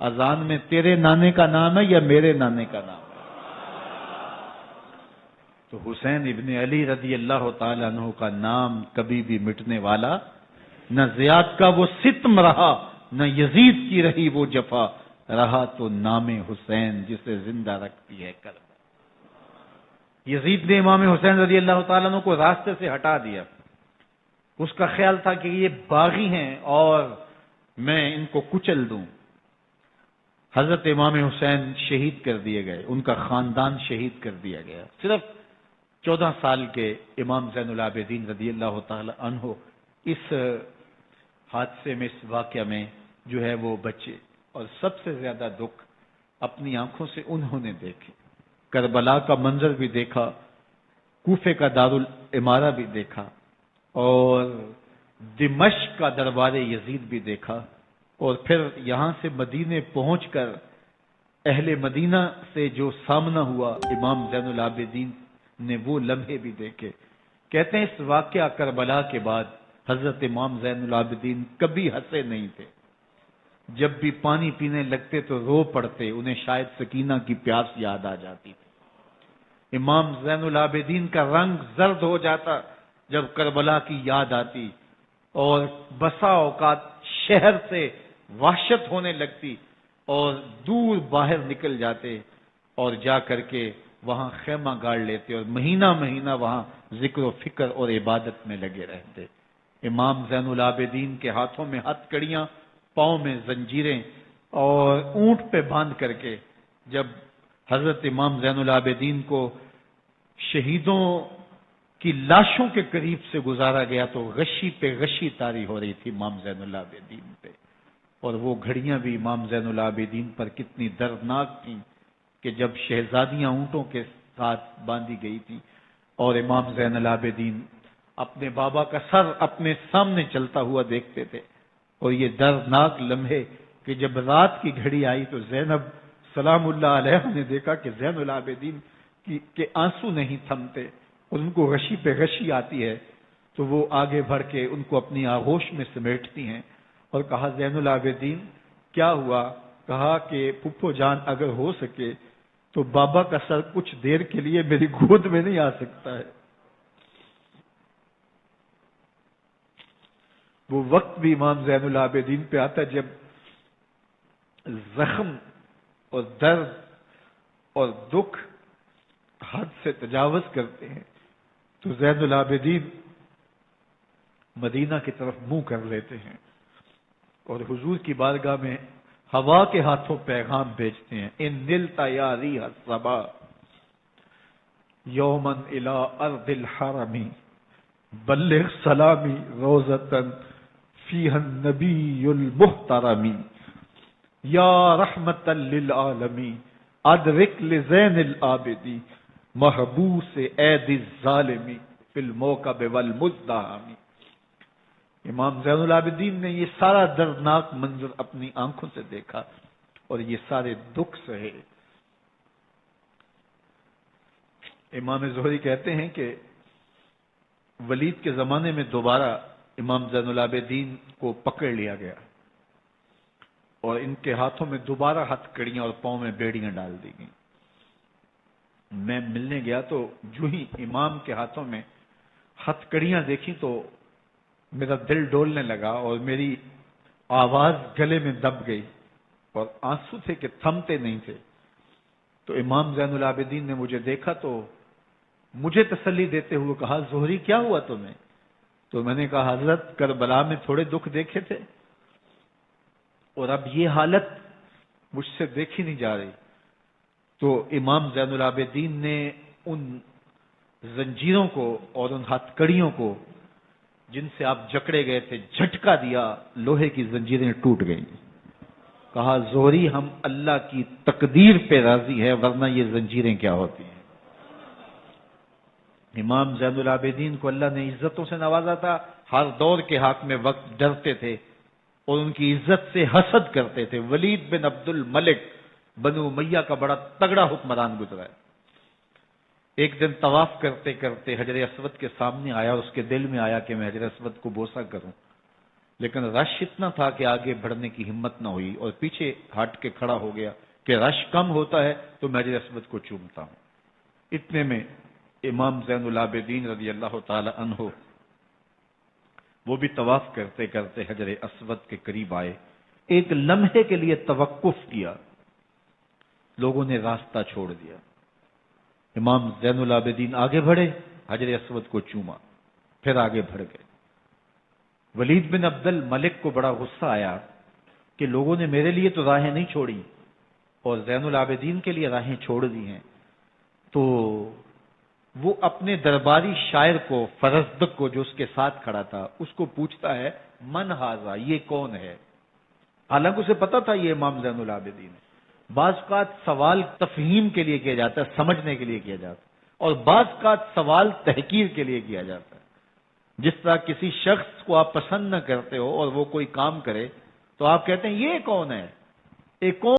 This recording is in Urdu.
اذان میں تیرے نانے کا نام ہے یا میرے نانے کا نام ہے؟ تو حسین ابن علی رضی اللہ تعالی عنہ کا نام کبھی بھی مٹنے والا نہ زیاد کا وہ ستم رہا، نہ یزید کی رہی وہ جفا، رہا تو نام حسین جسے زندہ رکھتی ہے کربلا۔ یزید نے امام حسین رضی اللہ تعالیٰ عنہ کو راستے سے ہٹا دیا۔ اس کا خیال تھا کہ یہ باغی ہیں اور میں ان کو کچل دوں۔ حضرت امام حسین شہید کر دیے گئے، ان کا خاندان شہید کر دیا گیا۔ صرف 14 سال کے امام زین العابدین رضی اللہ تعالی عنہ اس حادثے میں، اس واقعہ میں جو ہے وہ بچے، اور سب سے زیادہ دکھ اپنی آنکھوں سے انہوں نے دیکھے۔ کربلا کا منظر بھی دیکھا، کوفے کا دارالعمارہ بھی دیکھا، اور دمشق کا دربار یزید بھی دیکھا، اور پھر یہاں سے مدینے پہنچ کر اہل مدینہ سے جو سامنا ہوا امام زین العابدین نے وہ لمحے بھی دیکھے۔ کہتے ہیں اس واقعہ کربلا کے بعد حضرت امام زین العابدین کبھی ہنسے نہیں تھے۔ جب بھی پانی پینے لگتے تو رو پڑتے، انہیں شاید سکینہ کی پیاس یاد آ جاتی تھی۔ امام زین العابدین کا رنگ زرد ہو جاتا جب کربلا کی یاد آتی، اور بسا اوقات شہر سے وحشت ہونے لگتی اور دور باہر نکل جاتے اور جا کر کے وہاں خیمہ گاڑ لیتے اور مہینہ مہینہ وہاں ذکر و فکر اور عبادت میں لگے رہتے۔ امام زین العابدین کے ہاتھوں میں ہتھ کڑیاں، پاؤں میں زنجیریں، اور اونٹ پہ باندھ کر کے جب حضرت امام زین العابدین کو شہیدوں کی لاشوں کے قریب سے گزارا گیا تو غشی پہ غشی طاری ہو رہی تھی امام زین العابدین پہ، اور وہ گھڑیاں بھی امام زین العابدین پر کتنی دردناک تھیں کہ جب شہزادیاں اونٹوں کے ساتھ باندھی گئی تھی اور امام زین العابدین اپنے بابا کا سر اپنے سامنے چلتا ہوا دیکھتے تھے، اور یہ دردناک لمحے کہ جب رات کی گھڑی آئی تو زینب سلام اللہ علیہ نے دیکھا کہ زین العابدین کے آنسو نہیں تھمتے اور ان کو غشی پہ غشی آتی ہے، تو وہ آگے بڑھ کے ان کو اپنی آغوش میں سمیٹتی ہیں اور کہا زین العابدین کیا ہوا؟ کہا کہ پھپھو جان اگر ہو سکے تو بابا کا سر کچھ دیر کے لیے میری گود میں نہیں آ سکتا ہے۔ وہ وقت بھی امام زین العابدین پہ آتا جب زخم اور درد اور دکھ حد سے تجاوز کرتے ہیں تو زین العابدین مدینہ کی طرف منہ کر لیتے ہیں اور حضور کی بارگاہ میں ہوا کے ہاتھوں پیغام بھیجتے ہیں، ان نلتا یا ریح الصبا یومن الی ارض الحرم بلغ سلامی روزتن فیہ النبی المحترم یا رحمتا للعالمین ادرک لزین العابدی محبوس عید الظالمی فی الموکب والمزدحم۔ امام زین العابدین نے یہ سارا دردناک منظر اپنی آنکھوں سے دیکھا اور یہ سارے دکھ سہے۔ امام زہری کہتے ہیں کہ ولید کے زمانے میں دوبارہ امام زین العابدین کو پکڑ لیا گیا اور ان کے ہاتھوں میں دوبارہ ہتھ کڑیاں اور پاؤں میں بیڑیاں ڈال دی گئیں۔ میں ملنے گیا تو جو ہی امام کے ہاتھوں میں ہتھ کڑیاں دیکھی تو میرا دل ڈولنے لگا اور میری آواز گلے میں دب گئی اور آنسو تھے کہ تھمتے نہیں تھے۔ تو امام زین العابدین نے مجھے دیکھا تو مجھے تسلی دیتے ہوئے کہا زہری کیا ہوا تمہیں؟ تو میں نے کہا حضرت کربلا میں تھوڑے دکھ دیکھے تھے اور اب یہ حالت مجھ سے دیکھی نہیں جا رہی۔ تو امام زین العابدین نے ان زنجیروں کو اور ان ہتھ کڑیوں کو جن سے آپ جکڑے گئے تھے جھٹکا دیا، لوہے کی زنجیریں ٹوٹ گئیں۔ کہا زہری ہم اللہ کی تقدیر پہ راضی ہے ورنہ یہ زنجیریں کیا ہوتی ہیں۔ امام زین العابدین کو اللہ نے عزتوں سے نوازا تھا، ہر دور کے حق میں وقت ڈرتے تھے اور ان کی عزت سے حسد کرتے تھے۔ ولید بن عبد الملک بنو امیہ کا بڑا تگڑا حکمران گزرا ہے۔ ایک دن طواف کرتے کرتے حجر اسود کے سامنے آیا اور اس کے دل میں آیا کہ میں حجر اسود کو بوسہ کروں، لیکن رش اتنا تھا کہ آگے بڑھنے کی ہمت نہ ہوئی اور پیچھے ہٹ کے کھڑا ہو گیا کہ رش کم ہوتا ہے تو میں حجر اسود کو چومتا ہوں۔ اتنے میں امام زین العابدین رضی اللہ تعالی عنہ وہ بھی طواف کرتے کرتے حجر اسود کے قریب آئے، ایک لمحے کے لیے توقف کیا، لوگوں نے راستہ چھوڑ دیا، امام زین العابدین آگے بڑھے، حجر اسود کو چوما، پھر آگے بڑھ گئے۔ ولید بن عبد الملک کو بڑا غصہ آیا کہ لوگوں نے میرے لیے تو راہیں نہیں چھوڑی اور زین العابدین کے لیے راہیں چھوڑ دی ہیں، تو وہ اپنے درباری شاعر کو، فرزدق کو جو اس کے ساتھ کھڑا تھا، اس کو پوچھتا ہے من ھذا، یہ کون ہے؟ حالانکہ اسے پتا تھا یہ امام زین العابدین ہے۔ بعض اوقات سوال تفہیم کے لیے کیا جاتا ہے، سمجھنے کے لیے کیا جاتا ہے، اور بعض اوقات سوال تحقیر کے لیے کیا جاتا ہے۔ جس طرح کسی شخص کو آپ پسند نہ کرتے ہو اور وہ کوئی کام کرے تو آپ کہتے ہیں یہ کون ہے، ایک کون